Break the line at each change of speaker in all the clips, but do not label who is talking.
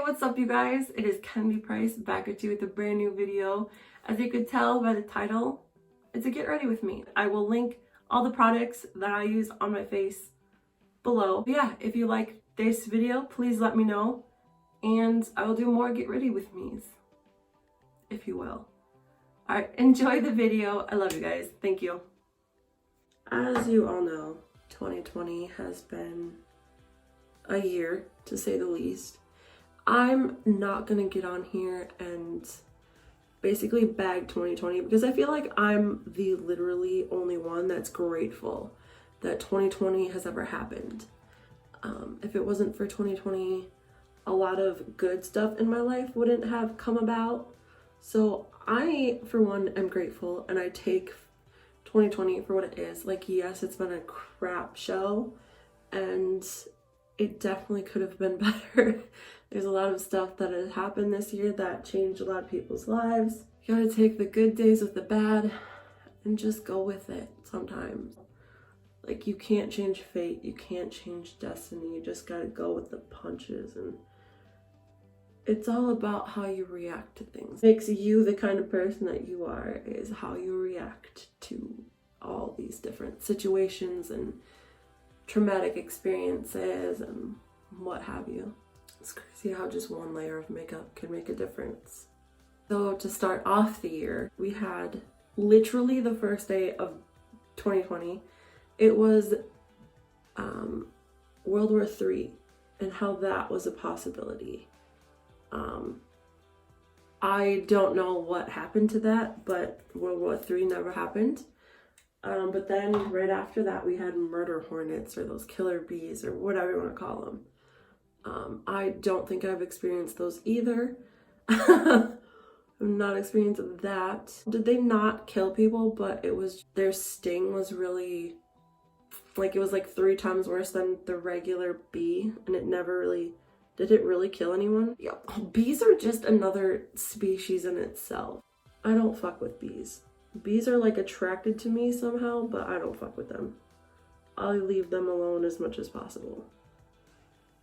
what's up you guys? It is Candy Price back at you with a brand new video. As you could tell by the title, it's a get ready with me. I will link all the products that I use on my face below. But yeah, if you like this video, please let me know and I will do more get ready with me's, if you will. Alright, enjoy the video. I love you guys. Thank you. As you all know, 2020 has been a year, to say the least. I'm not gonna get on here and basically bag 2020 because I feel like I'm the literally only one that's grateful that 2020 has ever happened. If it wasn't for 2020, a lot of good stuff in my life wouldn't have come about. So I, for one, am grateful and I take 2020 for what it is. Like, yes, it's been a crap show and it definitely could have been better. There's a lot of stuff that has happened this year that changed a lot of people's lives. You gotta take the good days with the bad and just go with it sometimes. Like, you can't change fate, you can't change destiny, you just gotta go with the punches, and it's all about how you react to things. What makes you the kind of person that you are is how you react to all these different situations and traumatic experiences and what have you. It's crazy how just one layer of makeup can make a difference. So to start off the year, we had literally the first day of 2020. It was World War III and how that was a possibility. I don't know what happened to that, but World War III never happened. But then right after that, we had murder hornets, or those killer bees, or whatever you want to call them. I don't think I've experienced those either. I've not experienced that. Did they not kill people? But it was, their sting was really, like, it was like 3 times worse than the regular bee, and it never really, did it really kill anyone? Yeah, bees are just another species in itself. I don't fuck with bees. Bees are like attracted to me somehow, but I don't fuck with them. I'll leave them alone as much as possible.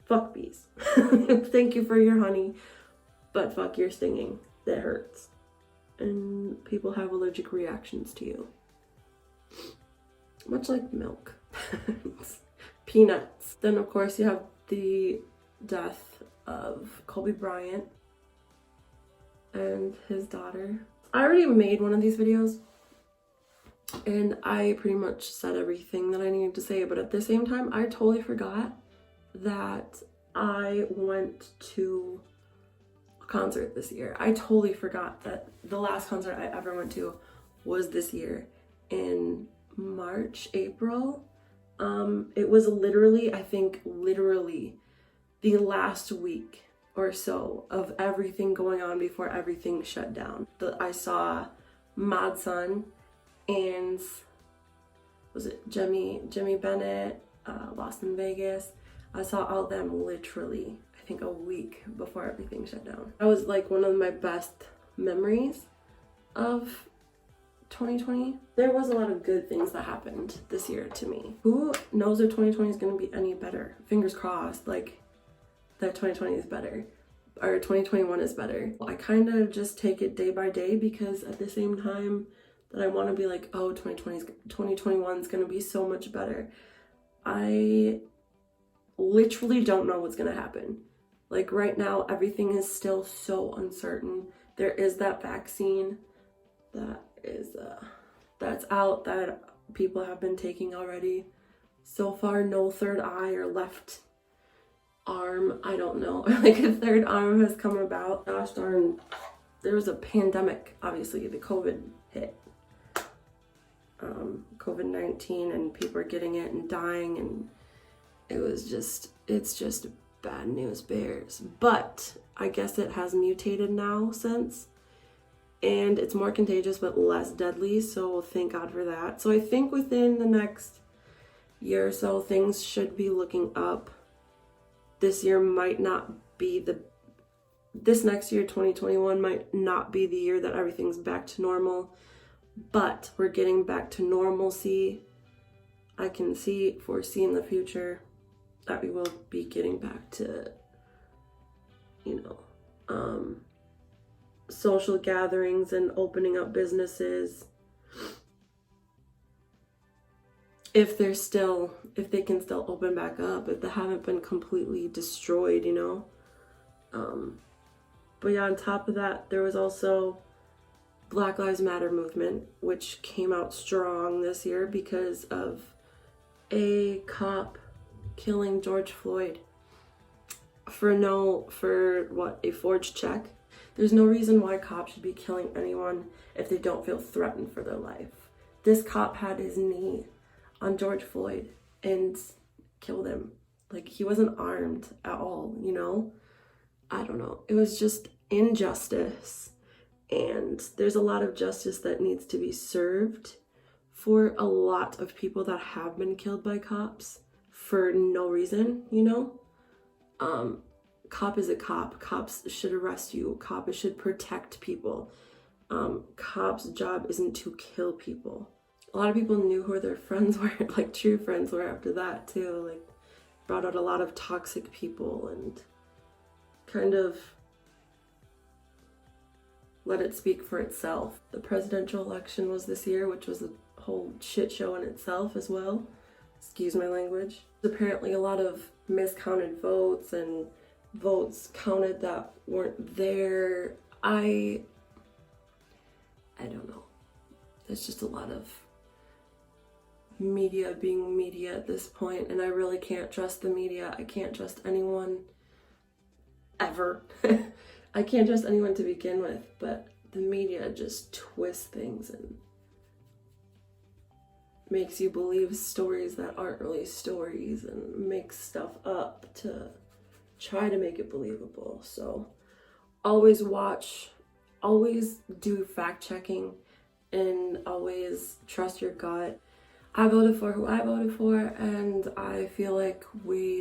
Fuck bees. Thank you for your honey, but fuck your stinging. That hurts. And people have allergic reactions to you. Much like milk. Peanuts. Then of course you have the death of Kobe Bryant and his daughter. I already made one of these videos and I pretty much said everything that I needed to say, but at the same time, I totally forgot that I went to a concert this year. I totally forgot that the last concert I ever went to was this year in March, April. It was literally, I think literally the last week or so of everything going on before everything shut down. I saw Madsen and was it Demi Bennett, Lost in Vegas. I saw all of them literally, I think, a week before everything shut down. That was like one of my best memories of 2020. There was a lot of good things that happened this year to me. Who knows if 2020 is going to be any better? Fingers crossed, like, that 2020 is better, or 2021 is better. I kind of just take it day by day, because at the same time that I want to be like, oh, 2021 is going to be so much better, I literally don't know what's going to happen. Like, right now, everything is still so uncertain. There is that vaccine that is that's out that people have been taking already. So far, no third eye or left arm, I don't know, like a third arm has come about. Gosh darn, there was a pandemic, obviously the COVID hit, COVID-19, and people are getting it and dying, and it's just bad news bears. But I guess it has mutated now since, and it's more contagious but less deadly, so thank God for that. So I think within the next year or so, things should be looking up. This year might not be this next year, 2021, might not be the year that everything's back to normal, but we're getting back to normalcy. I can foresee in the future that we will be getting back to you know, social gatherings and opening up businesses, if they can still open back up, if they haven't been completely destroyed, you know. But yeah, on top of that, there was also Black Lives Matter movement, which came out strong this year because of a cop killing George Floyd for a forged check. There's no reason why cops should be killing anyone if they don't feel threatened for their life. This cop had his knee on George Floyd and killed him. Like, he wasn't armed at all, you know? I don't know. It was just injustice. And there's a lot of justice that needs to be served for a lot of people that have been killed by cops for no reason, you know? Cop is a cop. Cops should arrest you. Cops should protect people. Cops' job isn't to kill people. A lot of people knew who their friends were, like true friends were after that too. Like, brought out a lot of toxic people and kind of let it speak for itself. The presidential election was this year, which was a whole shit show in itself as well. Excuse my language. Apparently a lot of miscounted votes and votes counted that weren't there. I don't know. There's just a lot of media being media at this point, and I really can't trust the media. I can't trust anyone ever. I can't trust anyone to begin with, but the media just twists things and makes you believe stories that aren't really stories and makes stuff up to try to make it believable. So always watch, always do fact checking, and always trust your gut. I voted for who I voted for, and I feel like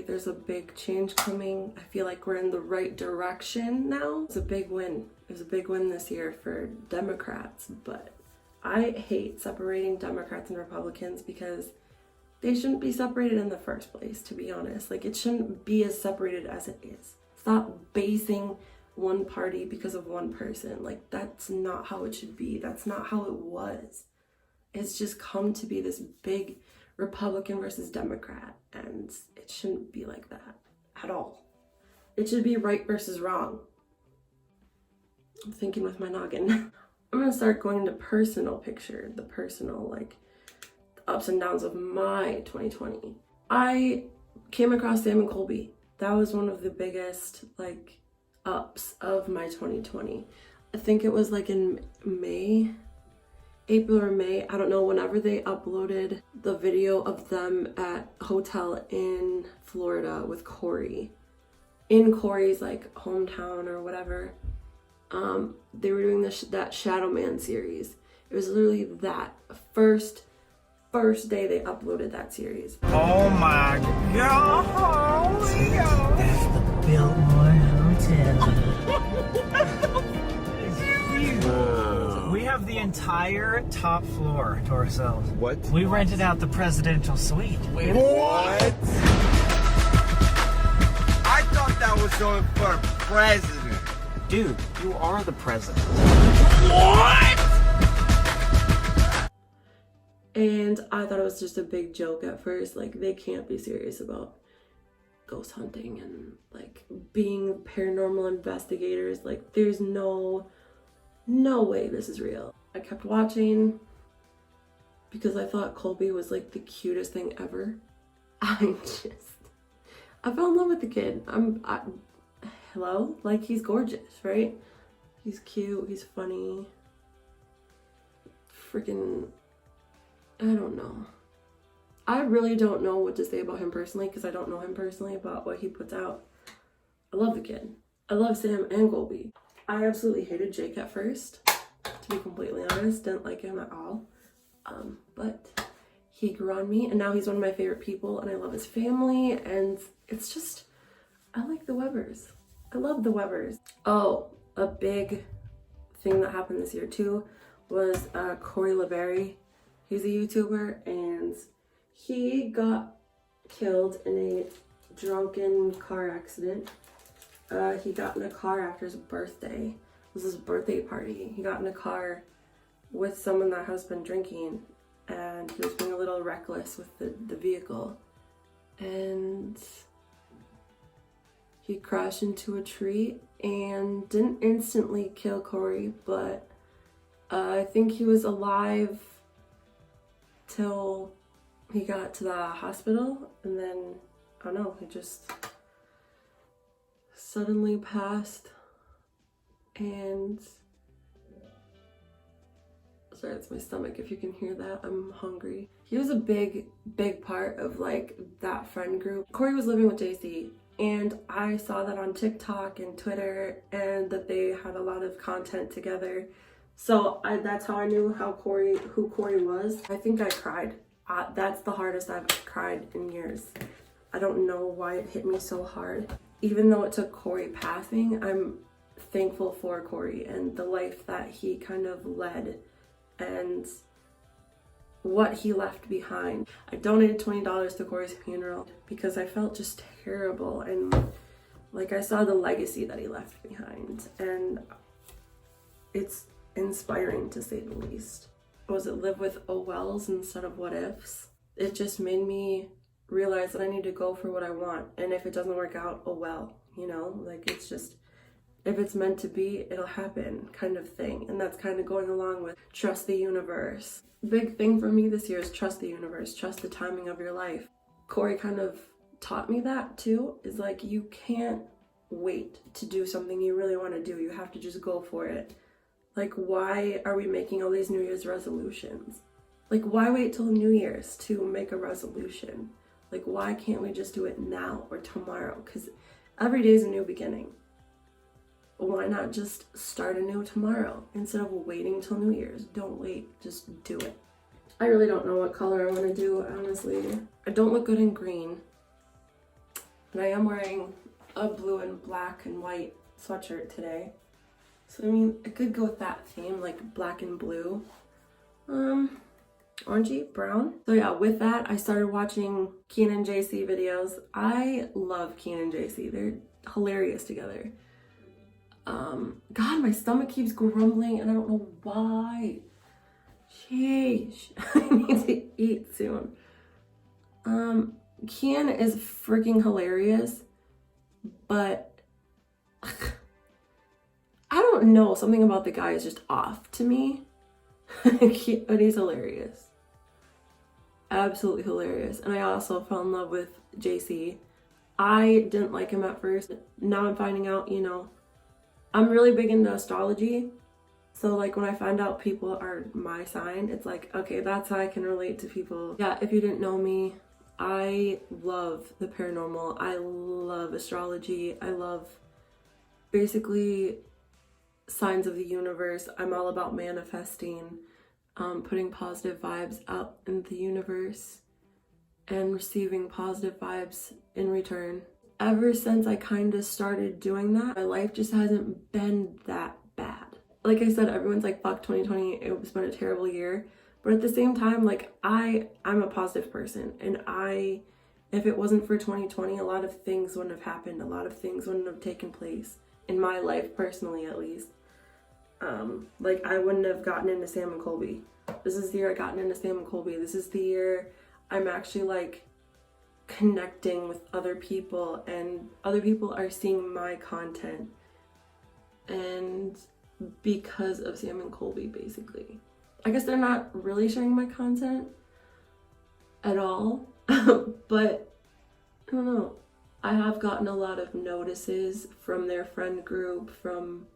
there's a big change coming. I feel like we're in the right direction now. It's a big win. It was a big win this year for Democrats, but I hate separating Democrats and Republicans because they shouldn't be separated in the first place, to be honest. Like, it shouldn't be as separated as it is. Stop basing one party because of one person. Like, that's not how it should be. That's not how it was. It's just come to be this big Republican versus Democrat, and it shouldn't be like that at all. It should be right versus wrong. I'm thinking with my noggin. I'm gonna start going into personal picture, the personal, like, the ups and downs of my 2020. I came across Sam and Colby. That was one of the biggest, like, ups of my 2020. I think it was like in April or May, I don't know, whenever they uploaded the video of them at a hotel in Florida with Corey, in Corey's like hometown or whatever. They were doing that Shadow Man series. It was literally that first day they uploaded that series.
Oh my god! That's the Biltmore Hotel. We have the entire top floor to ourselves.
What?
We rented out the presidential suite.
Wait, what? I thought that was only for president.
Dude, you are the president.
What?
And I thought it was just a big joke at first. Like, they can't be serious about ghost hunting and like being paranormal investigators. Like, there's no way this is real. I kept watching because I thought Colby was like the cutest thing ever. I fell in love with the kid. Hello? Like, he's gorgeous, right? He's cute, he's funny. Freaking, I don't know. I really don't know what to say about him personally because I don't know him personally, about what he puts out. I love the kid. I love Sam and Colby. I absolutely hated Jake at first, to be completely honest. Didn't like him at all. But he grew on me, and now he's one of my favorite people, and I love his family, and it's just, I like the Webbers. I love the Webbers. Oh, a big thing that happened this year too was Corey LaBerry. He's a YouTuber, and he got killed in a drunken car accident. he got in a car after his birthday. It was his birthday party. He got in a car with someone that has been drinking, and he was being a little reckless with the vehicle. And he crashed into a tree and didn't instantly kill Corey, but I think he was alive till he got to the hospital, and then, I don't know, he just suddenly passed. And sorry, it's my stomach if you can hear that. I'm hungry. He was a big part of like that friend group. Corey was living with JC, and I saw that on TikTok and Twitter, and that they had a lot of content together. So that's how I knew who Corey was. I think I cried. That's the hardest I've cried in years. I don't know why it hit me so hard. Even though it took Corey passing, I'm thankful for Corey and the life that he kind of led and what he left behind. I donated $20 to Corey's funeral because I felt just terrible, and like I saw the legacy that he left behind, and it's inspiring to say the least. Was it live with oh wells instead of what ifs? It just made me realize that I need to go for what I want, and if it doesn't work out, oh well, you know, like it's just, if it's meant to be, it'll happen kind of thing. And that's kind of going along with trust the universe. Big thing for me this year is trust the universe, trust the timing of your life. Corey kind of taught me that too, is like you can't wait to do something you really want to do. You have to just go for it. Like, why are we making all these New Year's resolutions? Like, why wait till New Year's to make a resolution? Like, why can't we just do it now or tomorrow? Because every day is a new beginning. Why not just start anew tomorrow instead of waiting till New Year's? Don't wait, just do it. I really don't know what color I want to do, honestly. I don't look good in green, but I am wearing a blue and black and white sweatshirt today. So, I mean, I could go with that theme, like black and blue. Orangey, brown. So yeah, with that, I started watching Kian and JC videos. I love Kian and JC. They're hilarious together. God, my stomach keeps grumbling and I don't know why. Sheesh. I need to eat soon. Kian is freaking hilarious, but I don't know. Something about the guy is just off to me. But he's hilarious. Absolutely hilarious. And I also fell in love with JC. I didn't like him at first. Now I'm finding out, you know, I'm really big into astrology. So like when I find out people are my sign, it's like, okay, that's how I can relate to people. Yeah, if you didn't know me, I love the paranormal. I love astrology. I love basically signs of the universe. I'm all about manifesting, putting positive vibes out in the universe and receiving positive vibes in return. Ever since I kind of started doing that, my life just hasn't been that bad. Like I said, everyone's like, fuck 2020, it's been a terrible year. But at the same time, like I'm a positive person, and if it wasn't for 2020, a lot of things wouldn't have happened. A lot of things wouldn't have taken place in my life, personally at least. Like I wouldn't have gotten into Sam and Colby. This is the year I gotten into Sam and Colby. This is the year I'm actually like connecting with other people, and other people are seeing my content, and because of Sam and Colby, basically. I guess they're not really sharing my content at all, but I don't know. I have gotten a lot of notices from their friend group, from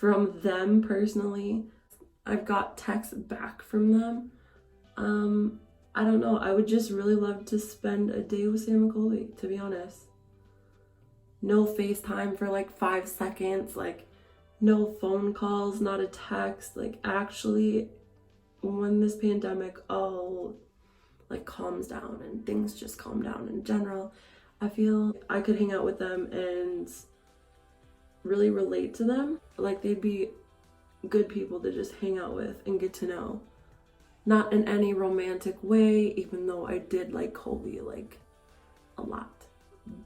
them personally. I've got texts back from them. I don't know. I would just really love to spend a day with Sam and Colby, to be honest. No FaceTime for like 5 seconds, like no phone calls, not a text. Like actually, when this pandemic all like calms down and things just calm down in general, I feel I could hang out with them and really relate to them. Like they'd be good people to just hang out with and get to know. Not in any romantic way, even though I did like Colby like a lot.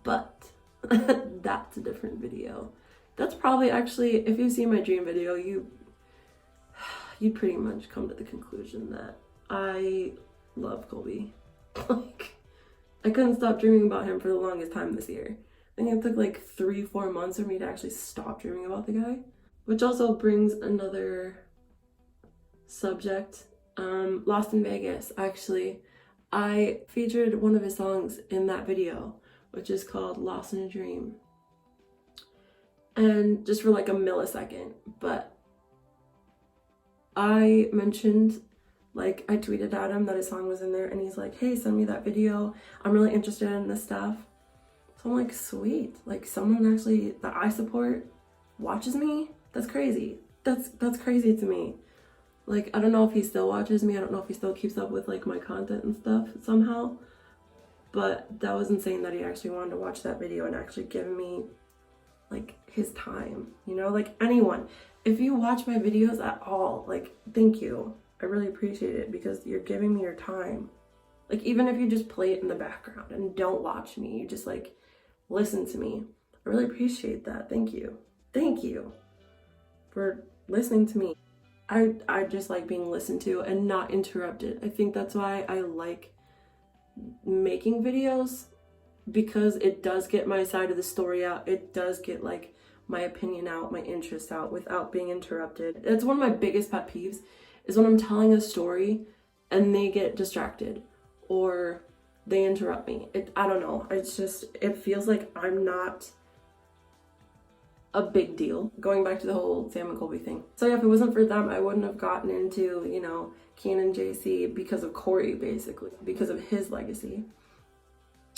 But That's a different video. That's probably actually, if you see my dream video, you'd pretty much come to the conclusion that I love Colby. Like, I couldn't stop dreaming about him for the longest time this year. I think it took like 3-4 months for me to actually stop dreaming about the guy. Which also brings another subject. Lost in Vegas, actually. I featured one of his songs in that video, which is called Lost in a Dream. And just for like a millisecond, but I mentioned, like, I tweeted at him that his song was in there, and he's like, hey, send me that video. I'm really interested in this stuff. So I'm like, sweet. Like, someone actually that I support watches me? That's crazy. That's crazy to me. Like, I don't know if he still watches me. I don't know if he still keeps up with, like, my content and stuff somehow. But that was insane that he actually wanted to watch that video and actually give me, like, his time. You know, like, anyone. If you watch my videos at all, like, thank you. I really appreciate it because you're giving me your time. Like, even if you just play it in the background and don't watch me, you just, like, listen to me. I really appreciate that. Thank you. Thank you for listening to me. I just like being listened to and not interrupted. I think that's why I like making videos, because it does get my side of the story out. It does get, like, my opinion out, my interest out without being interrupted. It's one of my biggest pet peeves is when I'm telling a story and they get distracted or they interrupt me. I don't know. It's just, it feels like I'm not a big deal. Going back to the whole Sam and Colby thing. So yeah, if it wasn't for them, I wouldn't have gotten into, you know, Keen and JC because of Corey, basically, because of his legacy.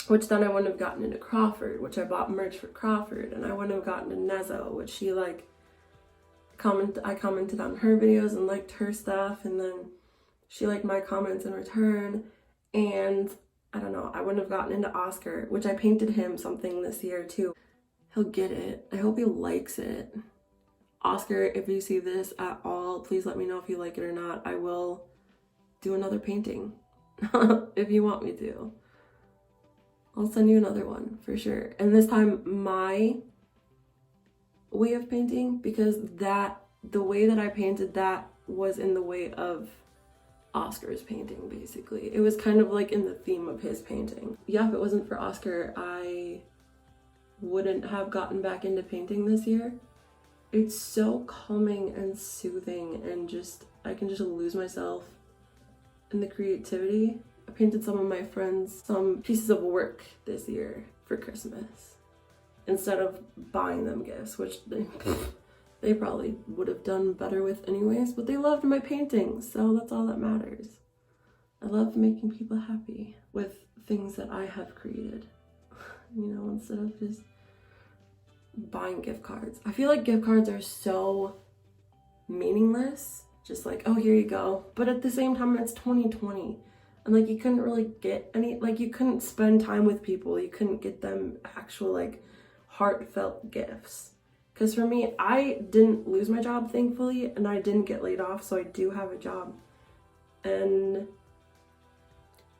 Which then I wouldn't have gotten into Crawford, which I bought merch for Crawford, and I wouldn't have gotten to Nezzo, which she, like, I commented on her videos and liked her stuff, and then she liked my comments in return, and I don't know, I wouldn't have gotten into Oscar, which I painted him something this year too. He'll get it. I hope he likes it. Oscar, if you see this at all, please let me know if you like it or not. I will do another painting if you want me to. I'll send you another one for sure. And this time my way of painting, because the way that I painted that was in the way of Oscar's painting, basically. It was kind of like in the theme of his painting. Yeah, if it wasn't for Oscar, I wouldn't have gotten back into painting this year. It's so calming and soothing, and just, I can just lose myself in the creativity. I painted some of my friends some pieces of work this year for Christmas instead of buying them gifts, which they probably would have done better with anyways, but they loved my paintings, so that's all that matters. I love making people happy with things that I have created, you know, instead of just buying gift cards. I feel like gift cards are so meaningless, just like, oh, here you go. But at the same time, it's 2020. And, like, you couldn't really get any, like, you couldn't spend time with people. You couldn't get them actual, like, heartfelt gifts. Because for me, I didn't lose my job, thankfully, and I didn't get laid off, so I do have a job. And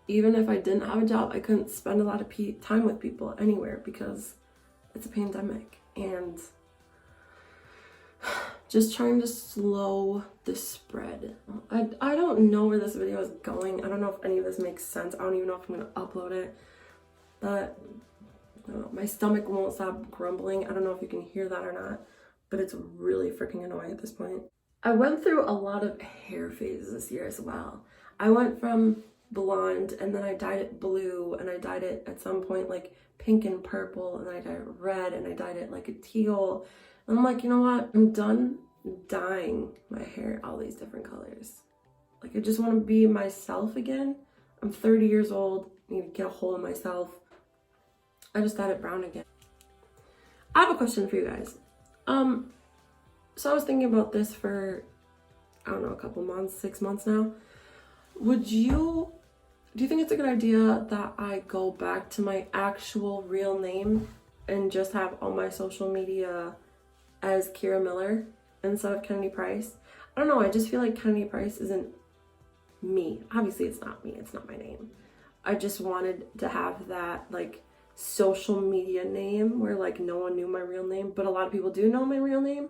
even if I didn't have a job, I couldn't spend a lot of time with people anywhere because it's a pandemic. And just trying to slow the spread. I don't know where this video is going. I don't know if any of this makes sense. I don't even know if I'm going to upload it. But I don't know, my stomach won't stop grumbling. I don't know if you can hear that or not, but it's really freaking annoying at this point. I went through a lot of hair phases this year as well. I went from blonde, and then I dyed it blue, and I dyed it at some point like pink and purple, and then I dyed it red, and I dyed it like a teal. And I'm like, you know what? I'm done dyeing my hair all these different colors. Like, I just want to be myself again. I'm 30 years old. I need to get a hold of myself. I just dyed it brown again. I have a question for you guys. So I was thinking about this for, I don't know, a couple months, 6 months now. Do you think it's a good idea that I go back to my actual real name and just have all my social media as Kira Miller instead of Kennedy Price? I don't know, I just feel like Kennedy Price isn't me. Obviously it's not me, it's not my name. I just wanted to have that, like, social media name where like no one knew my real name, but a lot of people do know my real name,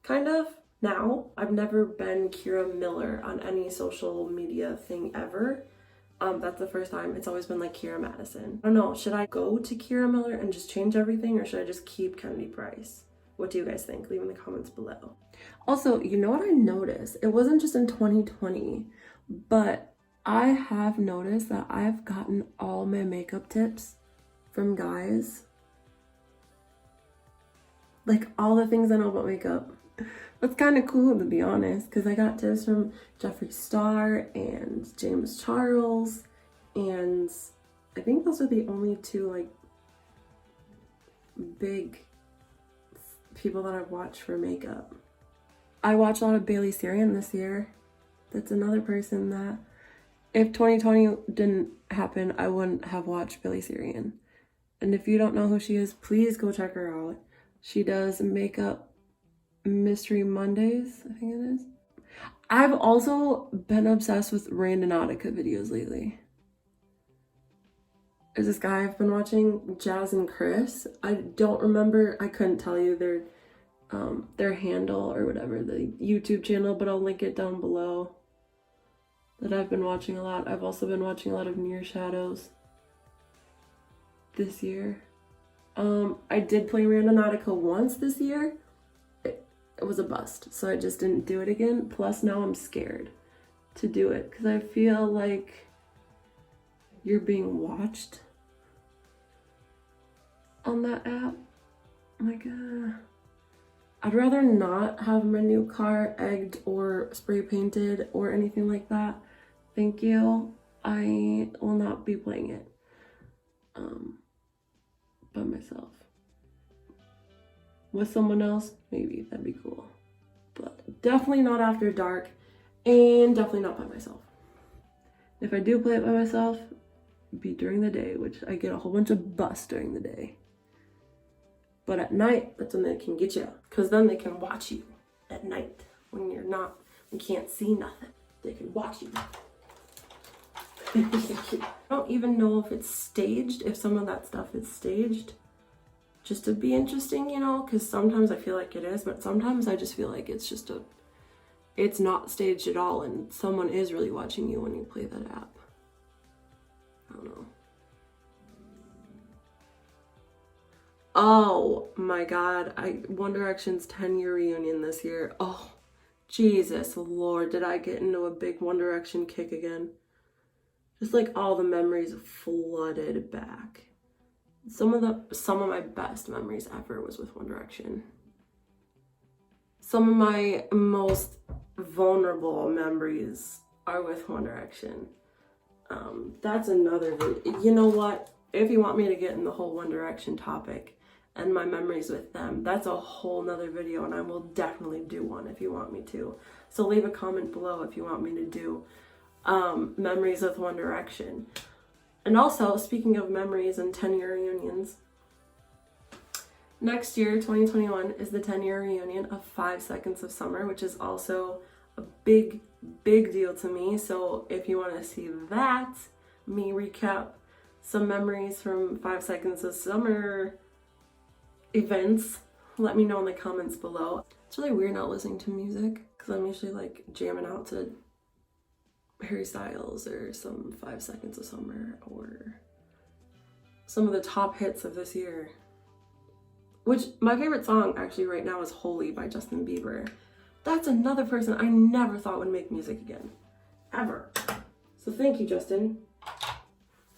kind of. Now, I've never been Kira Miller on any social media thing ever. That's the first time. It's always been like Kira Madison. I don't know, should I go to Kira Miller and just change everything, or should I just keep Kennedy Price? What do you guys think? Leave in the comments below. Also, you know what I noticed? It wasn't just in 2020, but I have noticed that I've gotten all my makeup tips from guys. Like all the things I know about makeup. That's kind of cool, to be honest, because I got tips from Jeffree Star and James Charles, and I think those are the only two like big people that I've watched for makeup. I watched a lot of Bailey Sarian this year. That's another person that if 2020 didn't happen, I wouldn't have watched Bailey Sarian. And if you don't know who she is, please go check her out. She does makeup Mystery Mondays, I think it is. I've also been obsessed with Randonautica videos lately. There's this guy I've been watching, Jazz and Chris. I don't remember, I couldn't tell you their handle or whatever, the YouTube channel, but I'll link it down below. That I've been watching a lot. I've also been watching a lot of Near Shadows this year. I did play Randonautica once this year. It was a bust, so I just didn't do it again. Plus now I'm scared to do it because I feel like you're being watched on that app. Like, I'd rather not have my new car egged or spray painted or anything like that. Thank you. I will not be playing it by myself. With someone else, maybe that'd be cool, but definitely not after dark, and definitely not by myself. If I do play it by myself, it'd be during the day, which I get a whole bunch of busts during the day. But at night, that's when they can get you, because then they can watch you at night when you can't see nothing. They can watch you. I don't even know if it's staged, if some of that stuff is staged. Just to be interesting, you know, because sometimes I feel like it is, but sometimes I just feel like it's not staged at all, and someone is really watching you when you play that app. I don't know. Oh my god, One Direction's 10-year reunion this year. Oh, Jesus Lord, did I get into a big One Direction kick again? Just like all the memories flooded back. Some of my best memories ever was with One Direction. Some of my most vulnerable memories are with One Direction. That's another video. You know what? If you want me to get in the whole One Direction topic and my memories with them, that's a whole nother video, and I will definitely do one if you want me to. So leave a comment below if you want me to do memories with One Direction. And also, speaking of memories and 10-year reunions, next year, 2021, is the 10-year reunion of 5 Seconds of Summer, which is also a big, big deal to me. So if you want to see that, me recap some memories from 5 Seconds of Summer events, let me know in the comments below. It's really weird not listening to music, because I'm usually like jamming out to Harry Styles or some 5 Seconds of Summer or some of the top hits of this year. Which, my favorite song actually right now is Holy by Justin Bieber. That's another person I never thought would make music again. Ever. So thank you, Justin,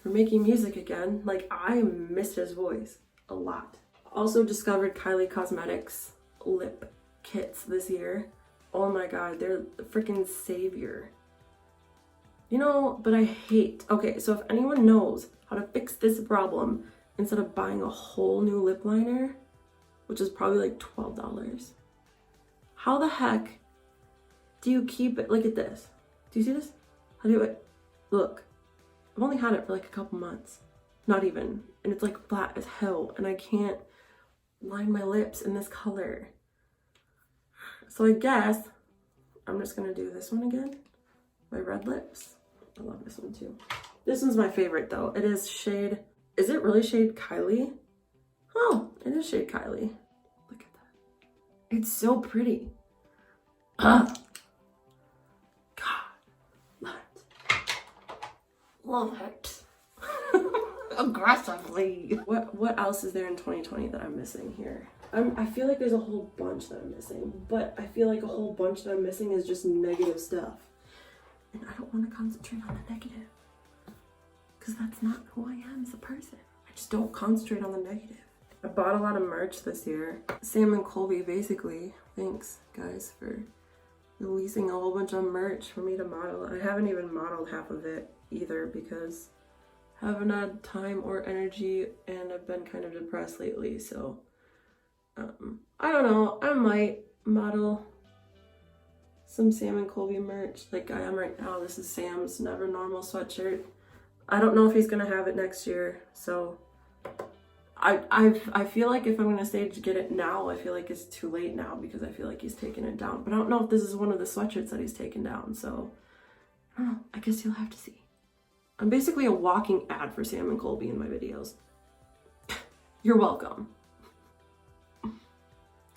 for making music again. Like, I missed his voice a lot. Also discovered Kylie Cosmetics lip kits this year. Oh my god, they're the freaking savior. You know, but I hate, okay, so if anyone knows how to fix this problem instead of buying a whole new lip liner, which is probably like $12, how the heck do you keep it? Look at this. Do you see this? How do it? Look, I've only had it for like a couple months, not even, and it's like flat as hell, and I can't line my lips in this color. So I guess I'm just gonna do this one again, my red lips. I love this one too. This one's my favorite though. It is shade Is it really shade Kylie? Oh, it is shade Kylie. Look at that. It's so pretty. God, love it. Love it. Aggressively. What else is there in 2020 that I'm missing here? I feel like there's a whole bunch that I'm missing, but I feel like a whole bunch that I'm missing is just negative stuff. And I don't want to concentrate on the negative, because that's not who I am as a person. I just don't concentrate on the negative. I bought a lot of merch this year. Sam and Colby, basically. Thanks, guys, for releasing a whole bunch of merch for me to model. I haven't even modeled half of it either because I haven't had time or energy, and I've been kind of depressed lately, so I don't know. I might model some Sam and Colby merch like I am right now. This is Sam's Never Normal sweatshirt. I don't know if he's gonna have it next year, so I feel like if I'm gonna say to get it now, I feel like it's too late now because I feel like he's taking it down. But I don't know if this is one of the sweatshirts that he's taken down, so I don't know. I guess you'll have to see. I'm basically a walking ad for Sam and Colby in my videos. You're welcome.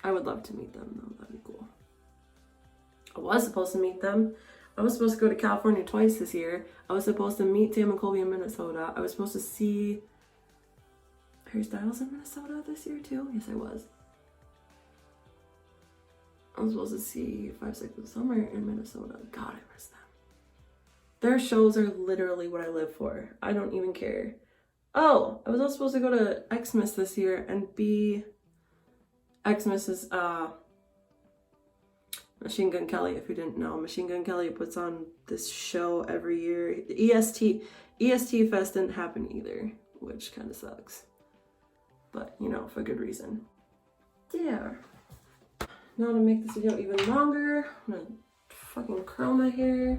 I would love to meet them though, that'd be cool. I was supposed to meet them. I was supposed to go to California twice this year. I was supposed to meet Sam and Colby in Minnesota. I was supposed to see Harry Styles in Minnesota this year too. Yes, I was. I was supposed to see 5 Seconds of Summer in Minnesota. God, I miss them. Their shows are literally what I live for. I don't even care. Oh, I was also supposed to go to Xmas this year and be Xmas is Machine Gun Kelly, if you didn't know. Machine Gun Kelly puts on this show every year. The EST Fest didn't happen either, which kind of sucks. But, you know, for good reason. There. Now to make this video even longer, I'm gonna fucking curl my hair.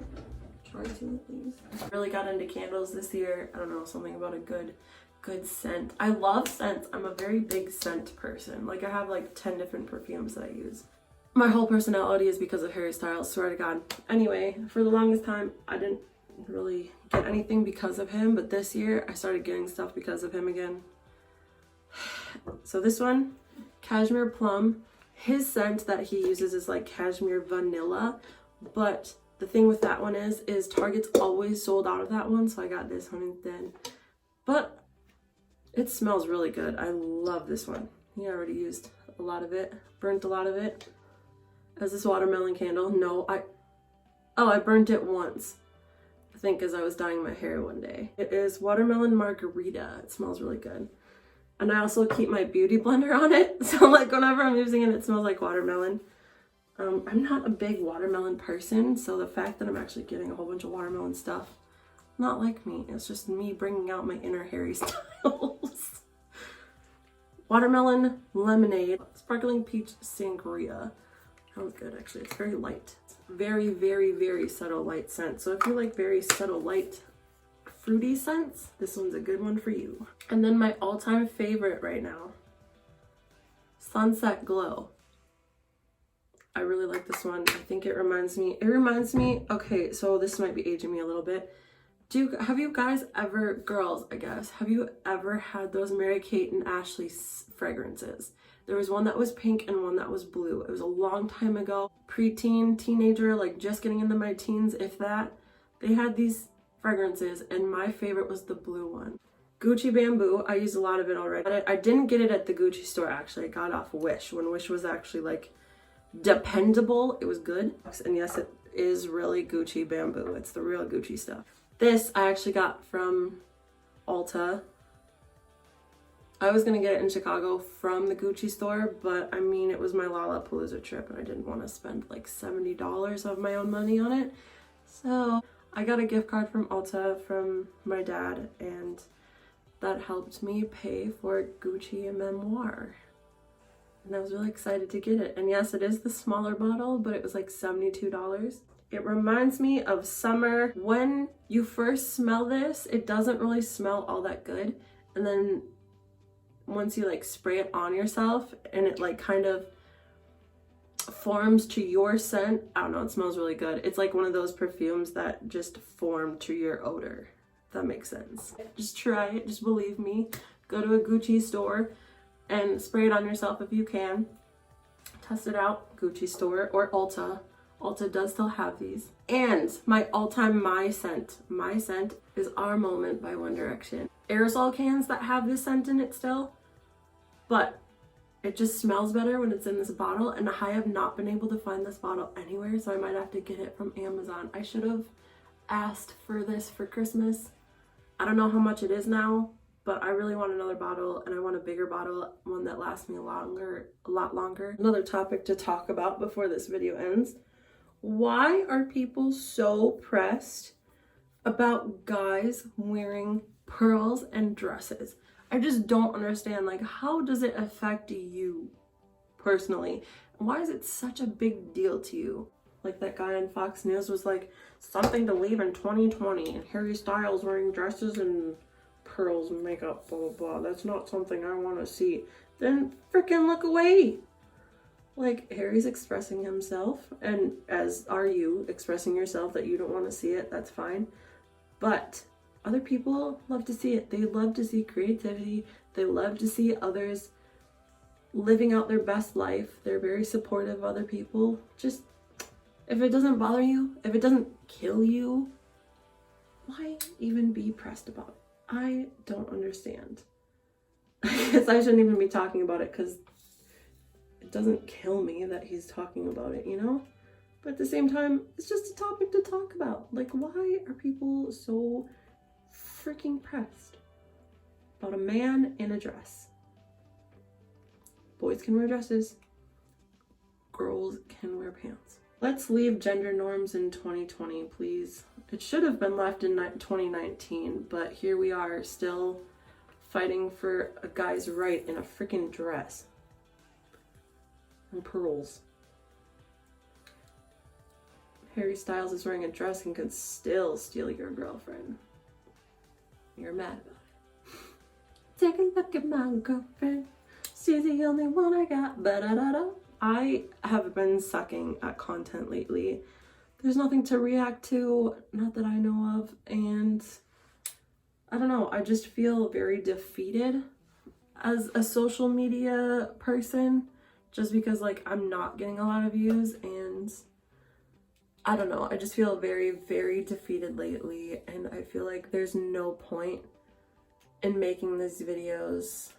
Try to, please. I really got into candles this year. I don't know, something about a good scent. I love scents. I'm a very big scent person. Like, I have like 10 different perfumes that I use. My whole personality is because of Harry Styles, swear to God. Anyway, for the longest time, I didn't really get anything because of him, but this year I started getting stuff because of him again. So this one, Cashmere Plum. His scent that he uses is like Cashmere Vanilla, but the thing with that one is Target's always sold out of that one, so I got this one instead. But it smells really good. I love this one. He already used a lot of it, burnt a lot of it. As this watermelon candle. No, I burnt it once. I think as I was dyeing my hair one day. It is Watermelon Margarita. It smells really good. And I also keep my beauty blender on it. So like whenever I'm using it, it smells like watermelon. I'm not a big watermelon person, so the fact that I'm actually getting a whole bunch of watermelon stuff, not like me. It's just me bringing out my inner Harry Styles. Watermelon Lemonade, Sparkling Peach Sangria. Sounds good, actually. It's very light. It's very, very, very subtle light scent. So if you like very subtle light fruity scents, this one's a good one for you. And then my all-time favorite right now, Sunset Glow. I really like this one. I think it reminds me, okay, so this might be aging me a little bit. Have you guys ever, girls, I guess, have you ever had those Mary-Kate and Ashley fragrances? There was one that was pink and one that was blue. It was a long time ago. Preteen, teenager, like just getting into my teens, if that. They had these fragrances and my favorite was the blue one. Gucci Bamboo, I used a lot of it already. I didn't get it at the Gucci store actually. I got it off Wish when Wish was actually like dependable. It was good. And yes, it is really Gucci Bamboo. It's the real Gucci stuff. This I actually got from Ulta. I was gonna get it in Chicago from the Gucci store, but I mean, it was my Lollapalooza trip and I didn't want to spend like $70 of my own money on it. So I got a gift card from Ulta from my dad, and that helped me pay for Gucci Memoir. And I was really excited to get it. And yes, it is the smaller bottle, but it was like $72. It reminds me of summer. When you first smell this, it doesn't really smell all that good. And then once you like spray it on yourself and it like kind of forms to your scent, I don't know, it smells really good. It's like one of those perfumes that just form to your odor, if that makes sense. Just try it, just believe me. Go to a Gucci store and spray it on yourself if you can. Test it out, Gucci store or Ulta. Ulta does still have these. And my all-time My scent is Our Moment by One Direction. Aerosol cans that have this scent in it still, but it just smells better when it's in this bottle, and I have not been able to find this bottle anywhere, so I might have to get it from Amazon. I should have asked for this for Christmas. I don't know how much it is now, but I really want another bottle, and I want a bigger bottle, one that lasts me a lot longer. Another topic to talk about before this video ends. Why are people so pressed about guys wearing pearls and dresses? I just don't understand, like, how does it affect you personally? Why is it such a big deal to you? Like that guy on Fox News was like, something to leave in 2020, and Harry Styles wearing dresses and pearls and makeup, blah, blah, blah. That's not something I want to see. Then freaking look away. Like, Harry's expressing himself, and as are you expressing yourself that you don't want to see it, that's fine. But other people love to see it. They love to see creativity. They love to see others living out their best life. They're very supportive of other people. Just, if it doesn't bother you, if it doesn't kill you, why even be pressed about it? I don't understand. I guess I shouldn't even be talking about it because it doesn't kill me that he's talking about it, you know? But at the same time, it's just a topic to talk about. Like, why are people so freaking pressed about a man in a dress? Boys can wear dresses. Girls can wear pants. Let's leave gender norms in 2020, please. It should have been left in 2019, but here we are still fighting for a guy's right in a freaking dress. And pearls. Harry Styles is wearing a dress and could still steal your girlfriend. You're mad about it. Take a look at my girlfriend. She's the only one I got. Ba-da-da-da. I have been sucking at content lately. There's nothing to react to, not that I know of, and I don't know, I just feel very defeated as a social media person, just because, like, I'm not getting a lot of views, and I don't know, I just feel very, very defeated lately, and I feel like there's no point in making these videos,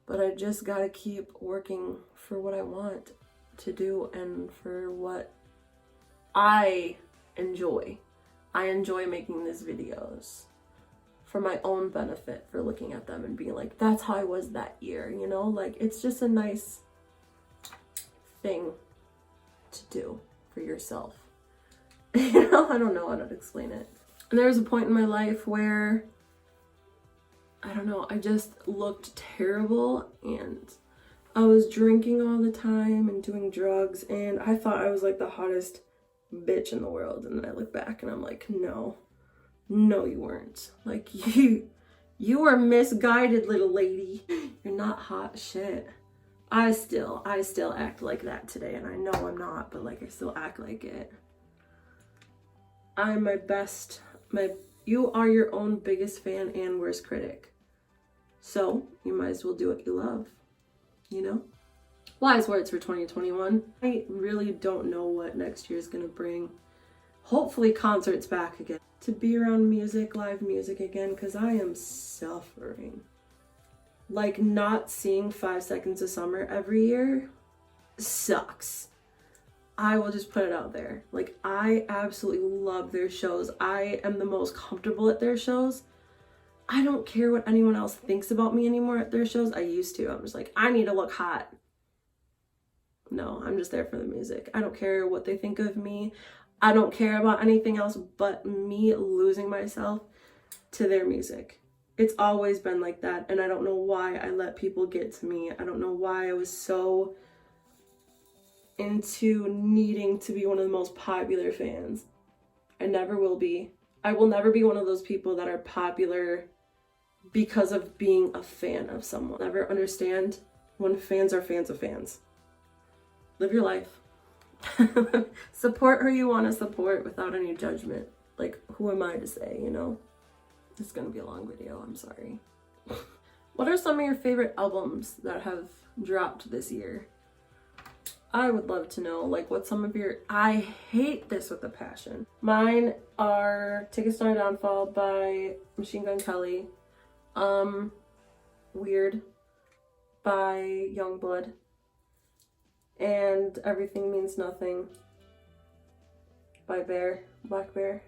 but I just gotta keep working for what I want to do and for what I enjoy. I enjoy making these videos for my own benefit, for looking at them and being like, that's how I was that year, you know? Like, it's just a nice thing to do for yourself. You know, I don't know how to explain it. And there was a point in my life where, I don't know, I just looked terrible, and I was drinking all the time and doing drugs, and I thought I was like the hottest bitch in the world, and then I look back and I'm like, no you weren't. Like, you were misguided, little lady. You're not hot shit. I still act like that today, and I know I'm not, but like, I still act like it. I'm my best, you are your own biggest fan and worst critic, so you might as well do what you love, you know? Wise words for 2021. I really don't know what next year is gonna bring. Hopefully concerts back again. To be around music, live music again, because I am suffering. Like, not seeing 5 Seconds of Summer every year sucks. I will just put it out there. Like, I absolutely love their shows. I am the most comfortable at their shows. I don't care what anyone else thinks about me anymore at their shows. I used to. I'm just like, I need to look hot. No, I'm just there for the music. I don't care what they think of me. I don't care about anything else but me losing myself to their music. It's always been like that, and I don't know why I let people get to me. I don't know why I was so into needing to be one of the most popular fans. I never will be. I will never be one of those people that are popular because of being a fan of someone. Never understand when fans are fans of fans. Live your life. Support who you want to support without any judgment. like, who am I to say, you know? It's gonna be a long video, I'm sorry. What are some of your favorite albums that have dropped this year? I would love to know, like, what some of your... I hate this with a passion. Mine are Tickets to My Downfall by Machine Gun Kelly, Weird by Youngblood, and Everything Means Nothing by Black Bear.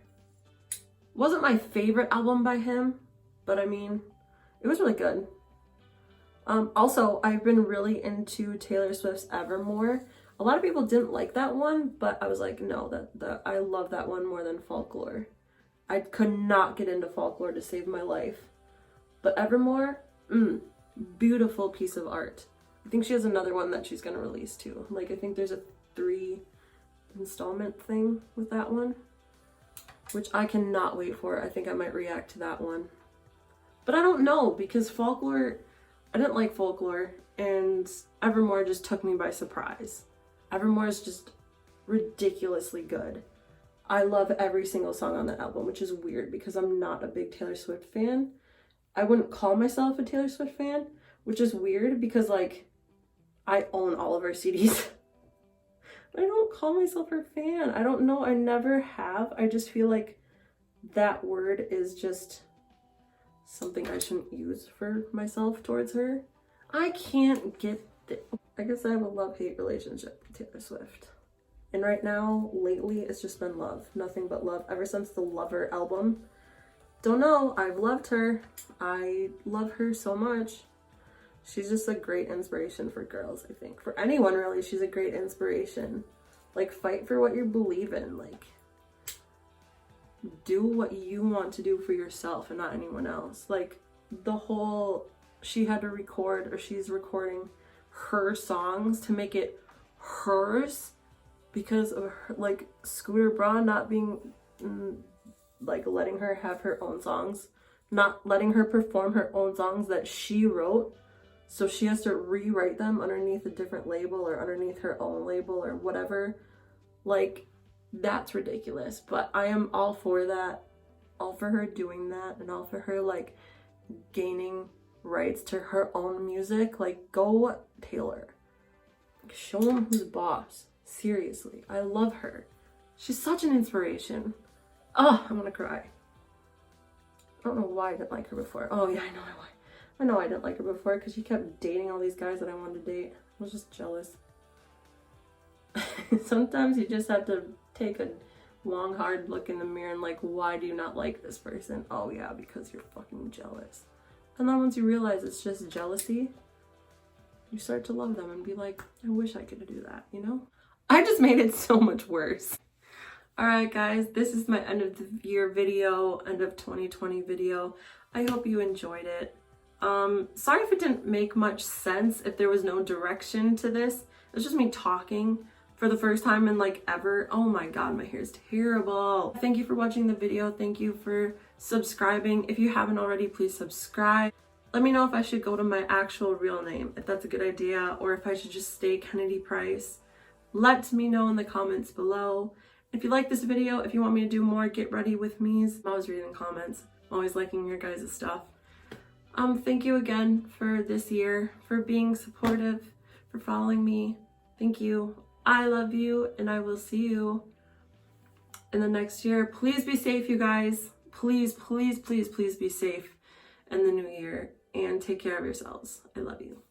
Wasn't my favorite album by him, but I mean, it was really good. Also, I've been really into Taylor Swift's Evermore. A lot of people didn't like that one, but I was like, no, I love that one more than Folklore. I could not get into Folklore to save my life. But Evermore, beautiful piece of art. I think she has another one that she's gonna release too. Like, I think there's a 3 installment thing with that one, which I cannot wait for. I think I might react to that one. But I don't know, because Folklore, I didn't like Folklore, and Evermore just took me by surprise. Evermore is just ridiculously good. I love every single song on that album, which is weird because I'm not a big Taylor Swift fan. I wouldn't call myself a Taylor Swift fan, which is weird because, like, I own all of her CDs. I don't call myself her fan. I don't know. I never have. I just feel like that word is just something I shouldn't use for myself towards her. I can't get it. I guess I have a love-hate relationship with Taylor Swift. And right now, lately, it's just been love. Nothing but love. Ever since the Lover album. Don't know. I've loved her. I love her so much. She's just a great inspiration for girls, I think. For anyone, really, she's a great inspiration. Like, fight for what you believe in. Like, do what you want to do for yourself and not anyone else. Like, the whole, she had to record, or she's recording her songs to make it hers because of her, like, Scooter Braun not being, like, letting her have her own songs, not letting her perform her own songs that she wrote. So she has to rewrite them underneath a different label or underneath her own label or whatever. Like, that's ridiculous. But I am all for that. All for her doing that, and all for her, like, gaining rights to her own music. Like, go Taylor. Show him who's boss. Seriously. I love her. She's such an inspiration. Oh, I'm gonna cry. I don't know why I didn't like her before. Oh yeah, I know I didn't like her before because she kept dating all these guys that I wanted to date. I was just jealous. Sometimes you just have to take a long, hard look in the mirror and, like, why do you not like this person? Oh yeah, because you're fucking jealous. And then once you realize it's just jealousy, you start to love them and be like, I wish I could do that, you know? I just made it so much worse. Alright guys, this is my end of the year video, end of 2020 video. I hope you enjoyed it. Sorry if it didn't make much sense, if there was no direction to this. It's just me talking for the first time in, like, ever. Oh my god, my hair is terrible. Thank you for watching the video. Thank you for subscribing. If you haven't already, please subscribe. Let me know if I should go to my actual real name, if that's a good idea, or if I should just stay Kennedy Price. Let me know in the comments below. If you like this video, if you want me to do more get ready with me's, I'm always reading comments. I'm always liking your guys' stuff. Thank you again for this year, for being supportive, for following me. Thank you. I love you, and I will see you in the next year. Please be safe, you guys. Please, please, please, please be safe in the new year, and take care of yourselves. I love you.